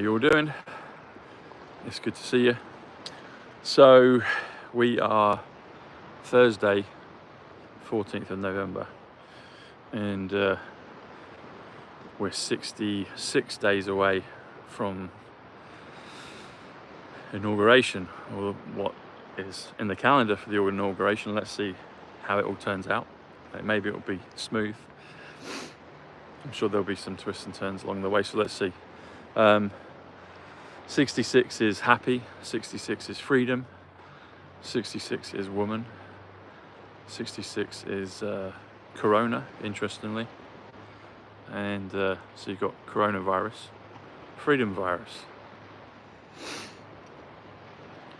you all doing? It's good to see you. So we are Thursday 14th of November and we're 66 days away from inauguration, or what is in the calendar for the inauguration. Let's see how it all turns out. Maybe it'll be smooth. I'm sure there'll be some twists and turns along the way, so let's see. 66 is happy, 66 is freedom, 66 is woman, 66 is corona, interestingly, and so you've got coronavirus, freedom virus.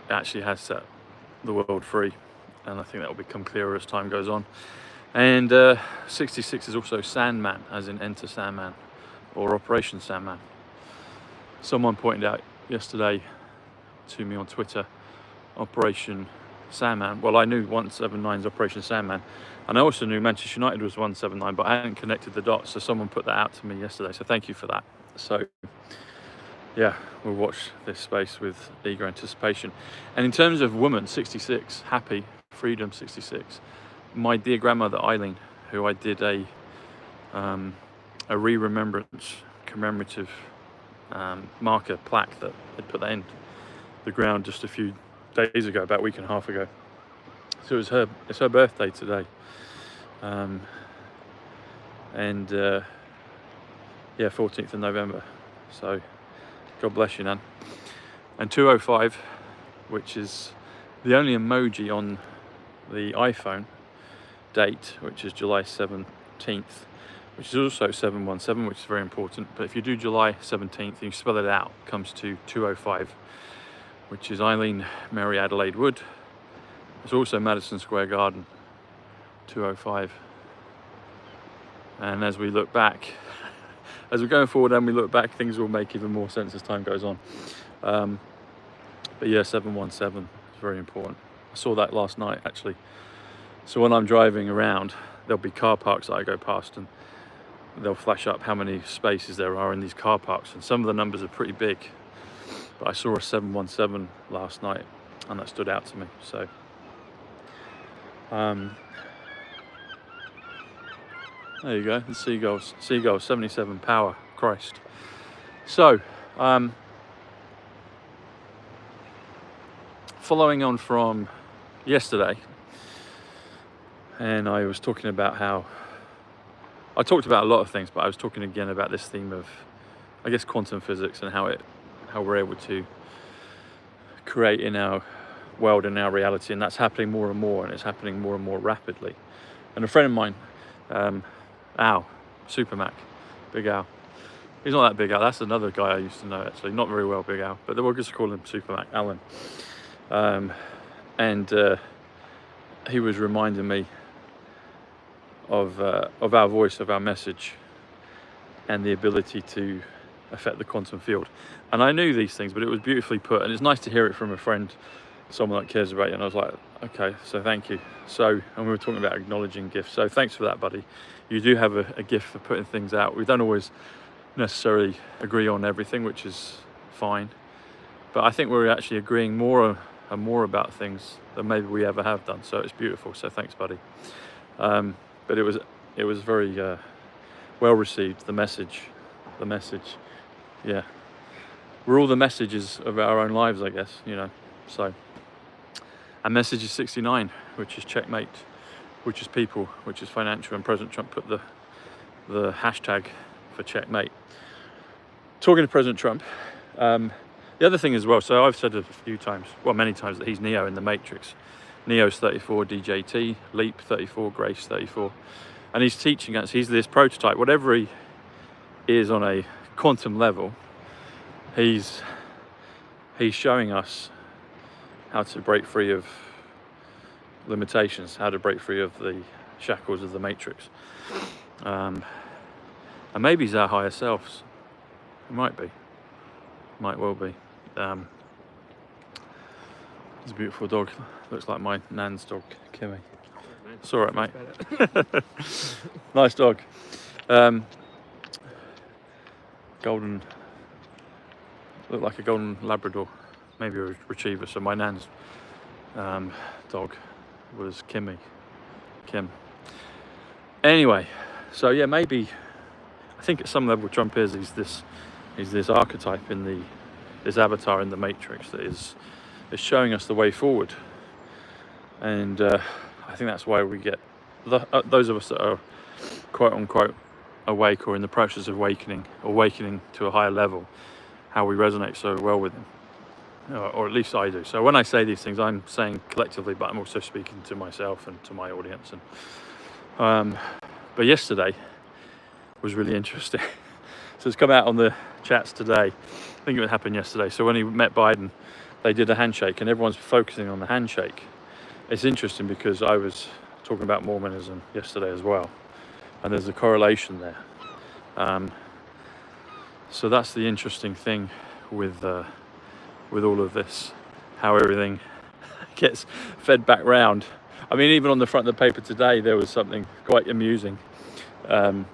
It actually has set the world free, and I think that will become clearer as time goes on. And 66 is also Sandman, as in Enter Sandman, or Operation Sandman. Someone pointed out yesterday to me on Twitter, Operation Sandman. Well, I knew 179's Operation Sandman, and I also knew Manchester United was 179, but I hadn't connected the dots, so someone put that out to me yesterday, so thank you for that. So yeah, we'll watch this space with eager anticipation. And in terms of woman, 66, happy, freedom, 66. My dear grandmother Eileen, who I did a re-remembrance commemorative marker plaque that I put that in the ground just a few days ago, about a week and a half ago. So it's her birthday today, and yeah, 14th of November. So God bless you, Nan. And 205, which is the only emoji on the iPhone date, which is July 17th, which is also 717, which is very important. But if you do July 17th and you spell it out, it comes to 205, which is Eileen Mary Adelaide Wood. It's also Madison Square Garden, 205. And as we look back, as we're going forward and we look back, things will make even more sense as time goes on. But yeah, 717 is very important. I saw that last night, actually. So when I'm driving around, there'll be car parks that I go past, and they'll flash up how many spaces there are in these car parks, and some of the numbers are pretty big. But I saw a 717 last night, and that stood out to me. So there you go, the seagulls, 77 power, Christ. So following on from yesterday, and I was talking about how I talked about a lot of things, but I was talking again about this theme of, I guess, quantum physics and how we're able to create in our world and our reality, and that's happening more and more, and it's happening more and more rapidly. And a friend of mine, Al, Super Mac, Big Al. He's not that Big Al, that's another guy I used to know, actually, not very well, Big Al, but we'll just call him Super Mac, Alan. And he was reminding me of our voice, of our message, and the ability to affect the quantum field. And I knew these things, but it was beautifully put, and it's nice to hear it from a friend, someone that cares about you. And I was like, okay, so thank you. So, and we were talking about acknowledging gifts, so thanks for that, buddy. You do have a gift for putting things out. We don't always necessarily agree on everything, which is fine, but I think we're actually agreeing more and more about things than maybe we ever have done, so it's beautiful. So thanks, buddy. But it was very well received, the message, yeah. We're all the messages of our own lives, I guess, you know. So, and message is 69, which is checkmate, which is people, which is financial, and President Trump put the hashtag for checkmate. Talking to President Trump, the other thing as well, so I've said it a few times, well, many times, that he's Neo in the Matrix. Neo's 34, DJT, Leap 34, Grace 34. And he's teaching us, he's this prototype, whatever he is on a quantum level, he's showing us how to break free of limitations, how to break free of the shackles of the Matrix. And maybe he's our higher selves. It might be, might well be. It's a beautiful dog. Looks like my nan's dog, Cumin. It's all right, mate. Nice dog. Golden looked like a golden Labrador, maybe a retriever. So my nan's dog was Kim. Anyway, so yeah, maybe I think at some level Trump is this archetype in this avatar in the Matrix that is showing us the way forward, and I think that's why we get those of us that are quote unquote awake or in the process of awakening to a higher level, how we resonate so well with him, or at least I do. So when I say these things, I'm saying collectively, but I'm also speaking to myself and to my audience. And but yesterday was really interesting. So it's come out on the chats today. I think it happened yesterday. So when he met Biden, they did a handshake, and everyone's focusing on the handshake. It's interesting because I was talking about Mormonism yesterday as well, and there's a correlation there. So that's the interesting thing with all of this, how everything gets fed back round. I mean, even on the front of the paper today, there was something quite amusing that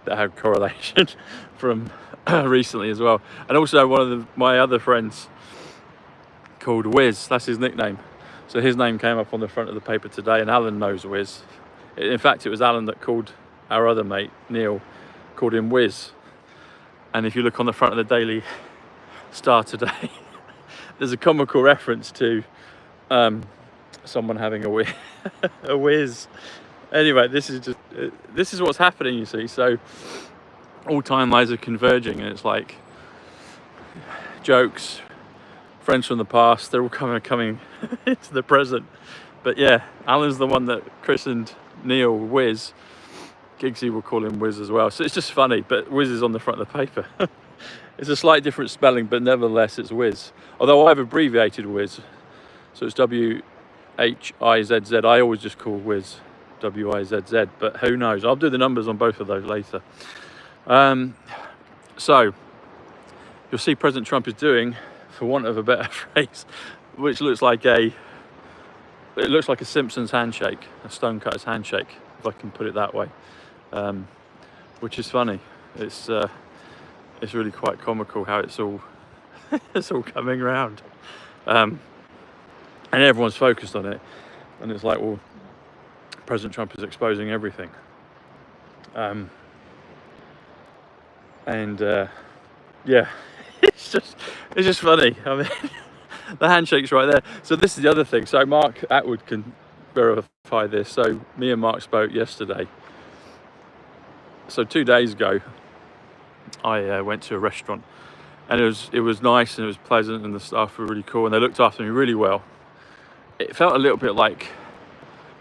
had correlation from recently as well. And also one of my other friends called Wiz, that's his nickname. So his name came up on the front of the paper today, and Alan knows Wiz. In fact, it was Alan that called our other mate, Neil, called him Wiz. And if you look on the front of the Daily Star today, there's a comical reference to someone having a whiz. Anyway, this is what's happening, you see. So all timelines are converging, and it's like jokes, friends from the past, they're all coming into the present. But yeah, Alan's the one that christened Neil Wiz. Giggsy will call him Wiz as well. So it's just funny, but Wiz is on the front of the paper. It's a slight different spelling, but nevertheless it's Wiz. Although I've abbreviated Wiz, so it's W-H-I-Z-Z. I always just call Wiz W-I-Z-Z, but who knows? I'll do the numbers on both of those later. So you'll see President Trump is doing, for want of a better phrase, which looks like a Simpsons handshake, a Stonecutter's handshake, if I can put it that way, which is funny. It's really quite comical how it's all it's all coming around, and everyone's focused on it, and it's like, well, President Trump is exposing everything, yeah, it's just funny. I mean, the handshake's right there. So this is the other thing. So Mark Atwood can verify this. So me and Mark spoke yesterday. So 2 days ago, I went to a restaurant, and it was nice, and it was pleasant, and the staff were really cool, and they looked after me really well. It felt a little bit like,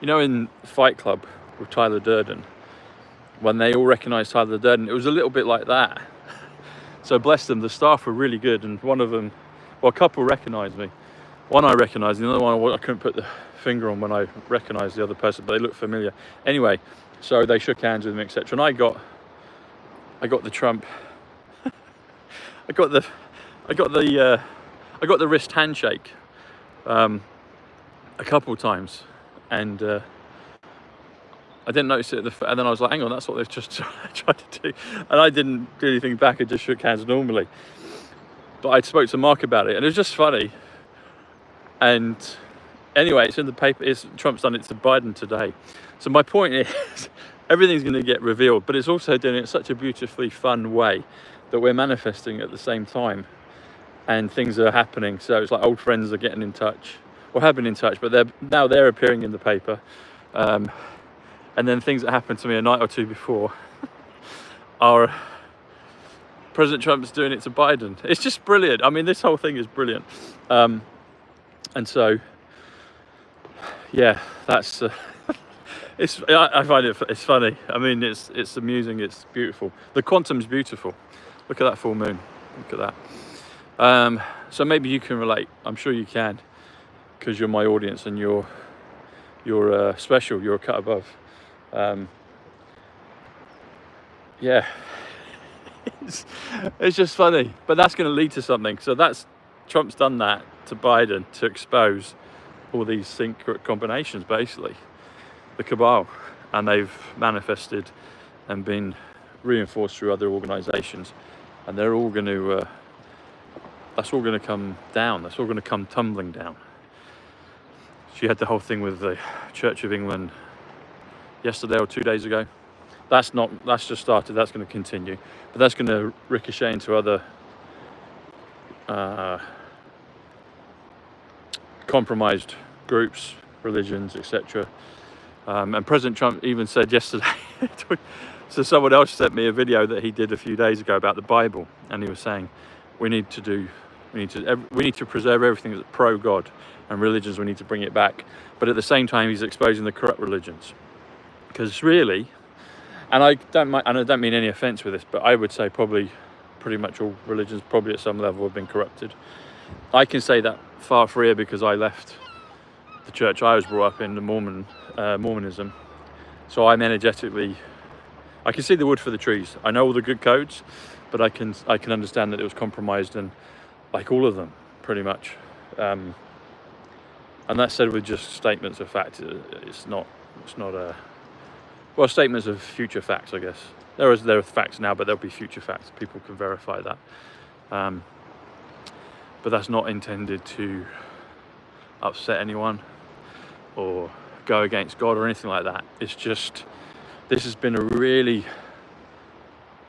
you know, in Fight Club with Tyler Durden, when they all recognised Tyler Durden, it was a little bit like that. So bless them, the staff were really good, and one of them, well, a couple recognised me. One I recognised, the other one I couldn't put the finger on when I recognised the other person, but they looked familiar. Anyway, so they shook hands with me, etc. And I got the Trump. I got the wrist handshake a couple of times, and I didn't notice it and then I was like, hang on, that's what they've just tried to do. And I didn't do anything back, I just shook hands normally. But I spoke to Mark about it, and it was just funny. And anyway, it's in the paper. Trump's done it to Biden today. So my point is, everything's going to get revealed, but it's also doing it in such a beautifully fun way that we're manifesting at the same time, and things are happening. So it's like old friends are getting in touch, or have been in touch, but they're appearing in the paper. And then things that happened to me a night or two before are President Trump's doing it to Biden. It's just brilliant. I mean, this whole thing is brilliant. And so, yeah, that's I find it's funny. I mean, it's amusing. It's beautiful. The quantum's beautiful. Look at that full moon. Look at that. So maybe you can relate. I'm sure you can, because you're my audience, and you're special. You're a cut above. Yeah, it's just funny, but that's going to lead to something. So Trump's done that to Biden to expose all these secret combinations, basically, the cabal, and they've manifested and been reinforced through other organizations, and they're all going to that's all going to come down. That's all going to come tumbling down. She had the whole thing with the Church of England yesterday or 2 days ago. That's just started. That's going to continue, but that's going to ricochet into other compromised groups, religions, etc. And President Trump even said yesterday, so someone else sent me a video that he did a few days ago about the Bible, and he was saying we need to preserve everything that's pro-God, and religions, we need to bring it back. But at the same time, he's exposing the corrupt religions, because really, and I don't mean any offense with this, but I would say probably pretty much all religions probably at some level have been corrupted. I can say that far freer because I left the church I was brought up in, the Mormonism. So I'm energetically, I can see the wood for the trees. I know all the good codes, but I can understand that it was compromised, and like all of them, pretty much. And that's said with just statements of fact. It's not statements of future facts, I guess. There are facts now, but there'll be future facts. People can verify that. But that's not intended to upset anyone or go against God or anything like that. It's just, this has been a really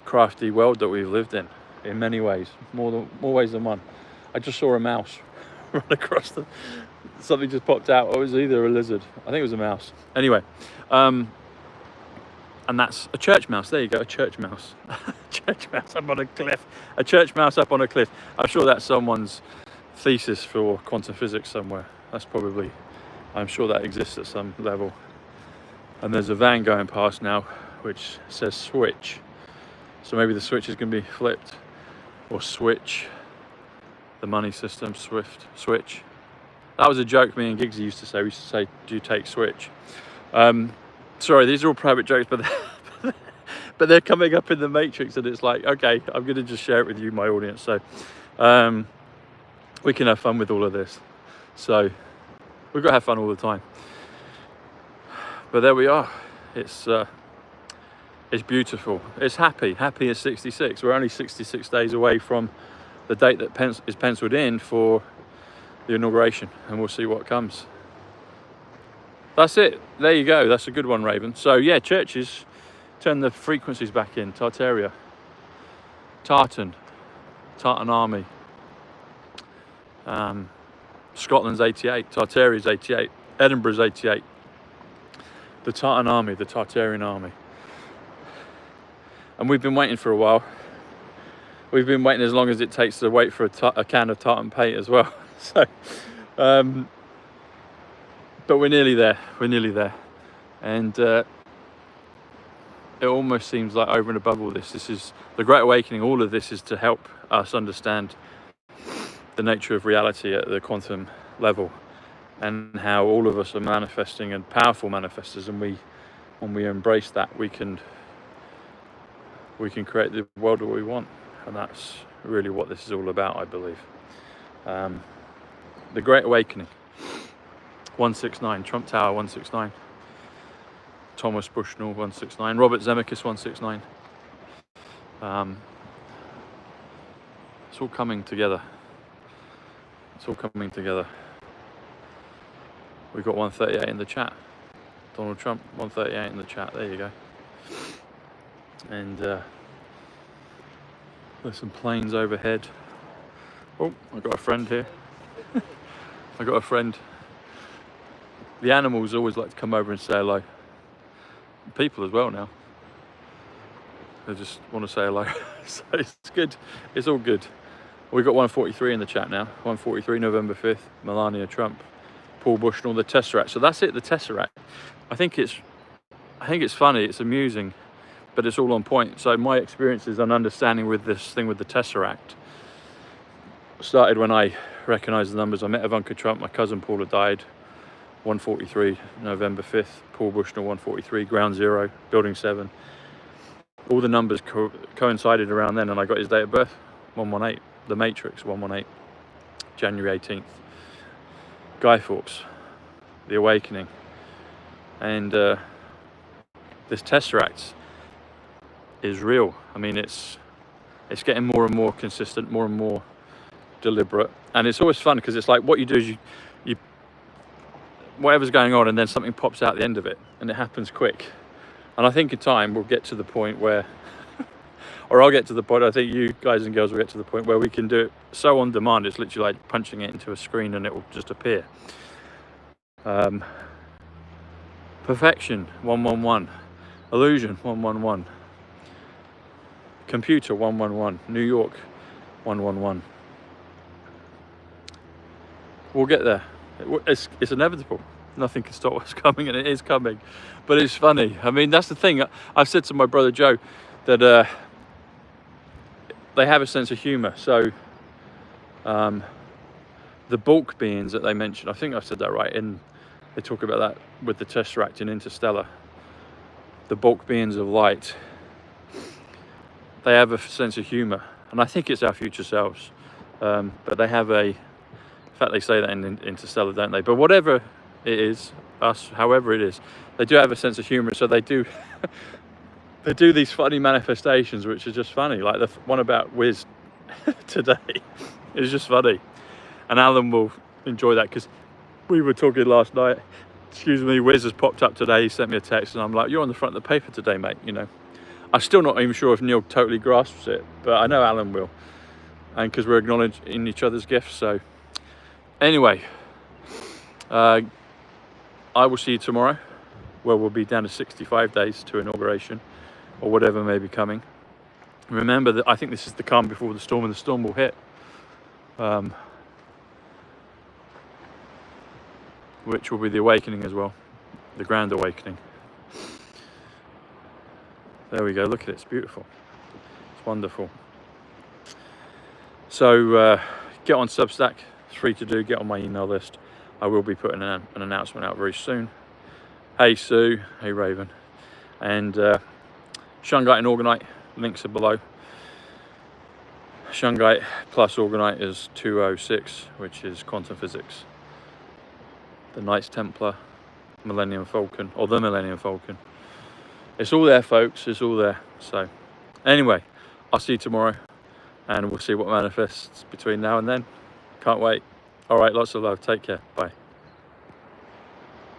crafty world that we've lived in many ways, more ways than one. I just saw a mouse run across something just popped out. Oh, it was either a lizard. I think it was a mouse. Anyway, and that's a church mouse. There you go, a church mouse. Church mouse up on a cliff. A church mouse up on a cliff. I'm sure that's someone's thesis for quantum physics somewhere. I'm sure that exists at some level. And there's a van going past now which says switch. So maybe the switch is going to be flipped, or switch. The money system, Swift, switch. That was a joke me and Giggsy used to say. We used to say, do you take switch? Sorry, these are all private jokes, but they're coming up in the matrix, and it's like, okay, I'm going to just share it with you, my audience. So we can have fun with all of this. So we've got to have fun all the time. But there we are. It's beautiful. It's happy as 66. We're only 66 days away from the date that is penciled in for the inauguration, and we'll see what comes. That's it. There you go. That's a good one, Raven. So yeah, churches turn the frequencies back in. Tartaria, Tartan Army. Scotland's 88. Tartaria's 88. Edinburgh's 88. The Tartan Army, the Tartarian Army. And we've been waiting for a while. We've been waiting as long as it takes to wait for a can of tartan paint as well. So, but we're nearly there. And it almost seems like over and above all this is the Great Awakening. All of this is to help us understand the nature of reality at the quantum level, and how all of us are manifesting and powerful manifestors. And when we embrace that, we can create the world that we want. And that's really what this is all about, I believe. The Great Awakening. 169, Trump Tower 169, Thomas Bushnell 169, Robert Zemeckis 169. It's all coming together. We've got 138 in the chat. Donald Trump 138 in the chat. There you go. And there's some planes overhead. Oh, I got a friend here. The animals always like to come over and say hello. People as well now. They just want to say hello. So it's good. It's all good. We've got 143 in the chat now. 143, November 5th. Melania Trump, Paul Bushnell, the Tesseract. So that's it, the Tesseract. I think it's funny, it's amusing, but it's all on point. So my experiences and understanding with this thing with the Tesseract started when I recognised the numbers. I met Ivanka Trump, my cousin Paula died. 143, November 5th, Paul Bushnell 143, Ground Zero, Building 7. All the numbers coincided around then, and I got his date of birth, 118, The Matrix, 118, January 18th. Guy Fawkes, The Awakening. And this Tesseract is real. I mean, it's getting more and more consistent, more and more deliberate, and it's always fun because it's like what you do is you whatever's going on, and then something pops out at the end of it, and it happens quick. And I think in time we'll get to the point where, or I'll get to the point, I think you guys and girls will get to the point where we can do it so on demand, it's literally like punching it into a screen and it will just appear. Perfection 111, illusion 111, computer 111, New York 111. We'll get there. It's inevitable. Nothing can stop what's coming, and it is coming. But it's funny. I mean, that's the thing. I've said to my brother Joe that they have a sense of humor. So the bulk beings that they mentioned, I think I've said that right, they talk about that with the Tesseract in Interstellar. The bulk beings of light, they have a sense of humor, and I think it's our future selves. But they have in fact, they say that in Interstellar, don't they? But whatever it is, us, however it is, they do have a sense of humor. So they do, they do these funny manifestations, which are just funny. Like the one about Wiz today is just funny, and Alan will enjoy that because we were talking last night. Excuse me, Wiz has popped up today. He sent me a text, and I'm like, "You're on the front of the paper today, mate." You know, I'm still not even sure if Neil totally grasps it, but I know Alan will, and because we're acknowledging each other's gifts, so. Anyway, I will see you tomorrow, where we'll be down to 65 days to inauguration, or whatever may be coming. Remember that I think this is the calm before the storm, and the storm will hit. Which will be the awakening as well, the grand awakening. There we go, look at it, it's beautiful. It's wonderful. So get on Substack. It's free to do. Get on my email list. I will be putting an announcement out very soon. Hey Sue, hey Raven, and Shungite and Orgonite links are below. Shungite plus Orgonite is 206, which is quantum physics. The Knights Templar, Millennium Falcon, or the Millennium Falcon. It's all there, folks. It's all there. So anyway, I'll see you tomorrow, and we'll see what manifests between now and then. Can't wait. All right, lots of love. Take care. Bye.